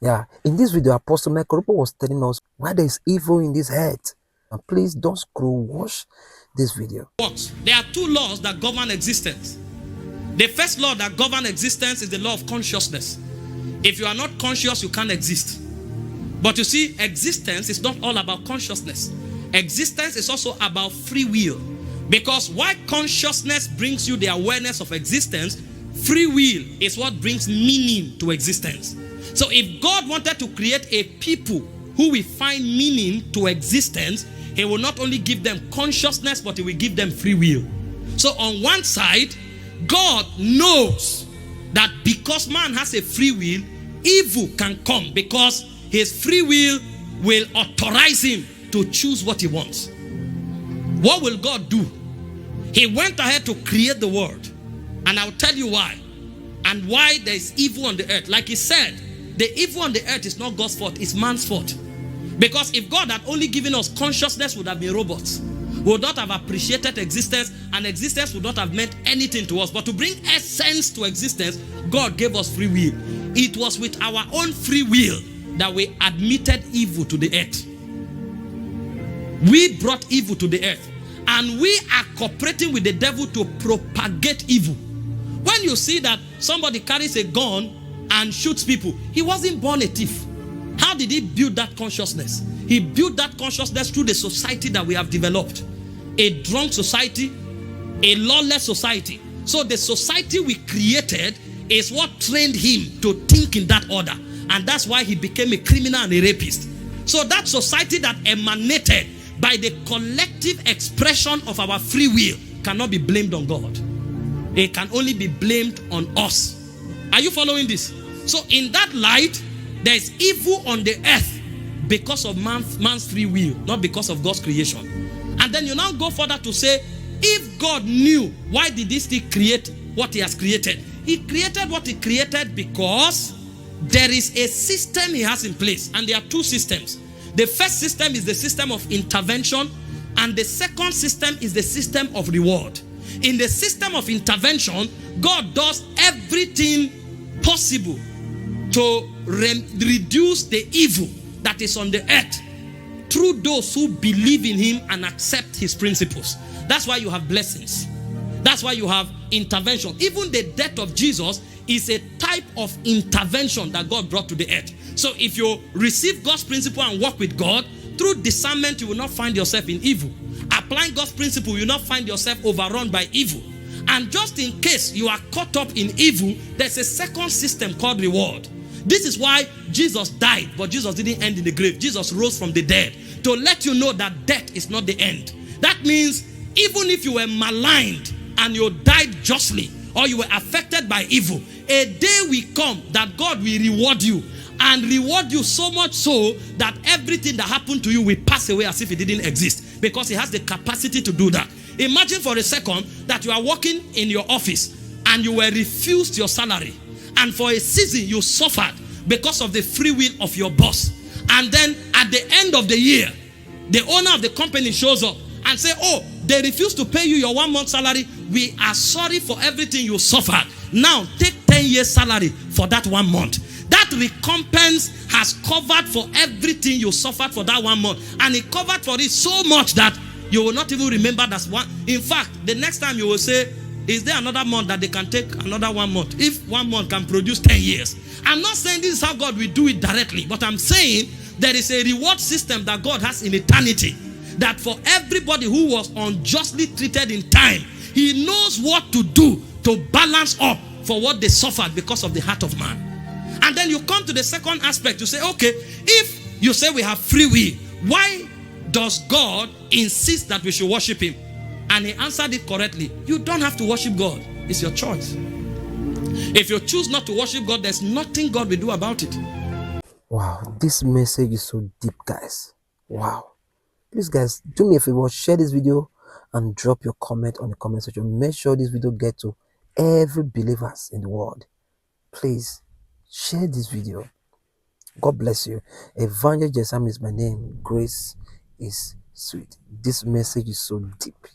Yeah, in this video, Apostle Michael Preached was telling us why there is evil in this earth. And please don't scroll, watch this video. There are two laws that govern existence. The first law that governs existence is the law of consciousness. If you are not conscious, you can't exist. But you see, existence is not all about consciousness. Existence is also about free will. Because while consciousness brings you the awareness of existence, free will is what brings meaning to existence. So if God wanted to create a people who will find meaning to existence, he will not only give them consciousness, but he will give them free will. So on one side, God knows that because man has a free will, evil can come because his free will authorize him to choose what he wants. What will God do? He went ahead to create the world. And I'll tell you why. And why there is evil on the earth. Like he said, the evil on the earth is not God's fault, it's man's fault. Because if God had only given us consciousness, we would have been robots. We would not have appreciated existence, and existence would not have meant anything to us. But to bring essence to existence, God gave us free will. It was with our own free will that we admitted evil to the earth. We brought evil to the earth. And we are cooperating with the devil to propagate evil. When you see that somebody carries a gun and shoots people, he wasn't born a thief. How did he build that consciousness? He built that consciousness through the society that we have developed. A drunk society, a lawless society. So the society we created is what trained him to think in that order. And that's why he became a criminal and a rapist. So that society that emanated by the collective expression of our free will cannot be blamed on God. It can only be blamed on us. Are you following this? So in that light, there is evil on the earth because of man's free will, not because of God's creation. And then you now go further to say, if God knew, why did he still create what he has created? He created what he created because there is a system he has in place. And there are two systems. The first system is the system of intervention, and the second system is the system of reward. In the system of intervention, God does everything possible to reduce the evil that is on the earth through those who believe in him and accept his principles. That's why you have blessings. That's why you have intervention. Even the death of Jesus is a type of intervention that God brought to the earth. So if you receive God's principle and work with God, through discernment you will not find yourself in evil. Applying God's principle, you will not find yourself overrun by evil. And just in case you are caught up in evil, there's a second system called reward. This is why Jesus died, but Jesus didn't end in the grave. Jesus rose from the dead to let you know that death is not the end. That means even if you were maligned and you died justly, or you were affected by evil, a day will come that God will reward you, and reward you so much so that everything that happened to you will pass away as if it didn't exist, because he has the capacity to do that. Imagine for a second that you are working in your office and you were refused your salary, and for a season you suffered because of the free will of your boss. And then at the end of the year, the owner of the company shows up and say, oh, they refused to pay you your 1 month salary. We are sorry for everything you suffered. Now take 10 years salary for that 1 month. That recompense has covered for everything you suffered for that 1 month. And it covered for it so much that you will not even remember that's one. In fact, the next time you will say, is there another month that they can take another 1 month? If 1 month can produce 10 years. I'm not saying this is how God will do it directly, but I'm saying there is a reward system that God has in eternity, that for everybody who was unjustly treated in time, he knows what to do to balance up for what they suffered because of the heart of man. And then you come to the second aspect. You say, okay, if you say we have free will, why does God insist that we should worship him? And he answered it correctly. You don't have to worship God. It's your choice. If you choose not to worship God, there's nothing God will do about it. Wow, this message is so deep, guys. Wow. Please, guys, do me a favor, share this video and drop your comment on the comment section. Make sure this video gets to every believers in the world. Please share this video. God bless you. Evangelist Jesam is my name. Grace is sweet. This message is so deep.